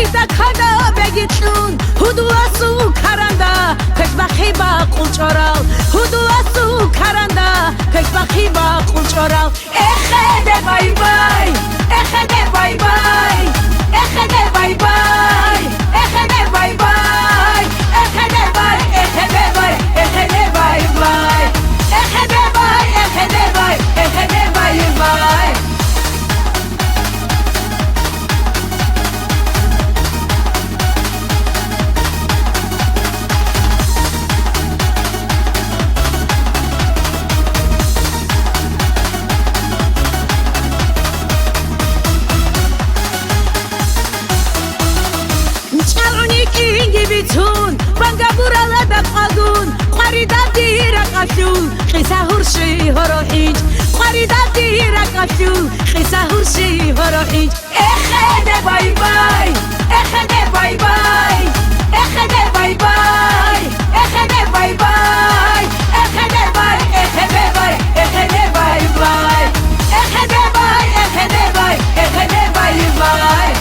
خدا بگیتون هدو اسو کرنده پک بخی با قلچارال هدو اسو کرنده پک بخی با قلچارال اخده بای بای اخده بای بای اخده بای بای اخده بای بای اخده بای اخده بای اخده بای بای اخده بای اخده بای اخده بای بای بیتون بانگا بورالا دا قادون خریدا دیرا قشو خیسا هرشی هروحیج خریدا دیرا قشو خیسا هرشی هروحیج اخده بای بای اخده بای بای اخده بای بای اخده بای بای اخده بای اخده بای اخده بای بای اخده بای اخده بای اخده بای بای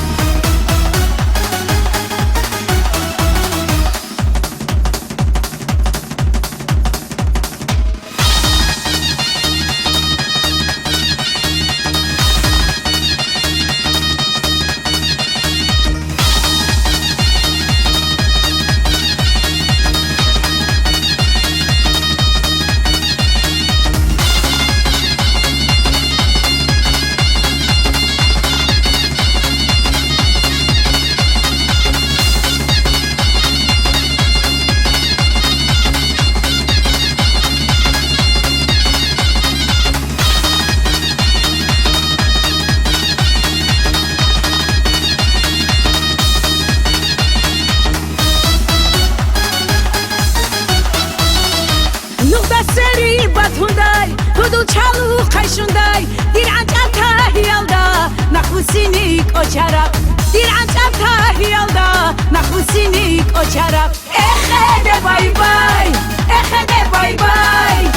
سری باتوندای هدو چالو قشوندای دیر انجام تاهیالدا نخوسینی کوچرا دیر انجام تاهیالدا نخوسینی کوچرا اخده بای بای اخده بای بای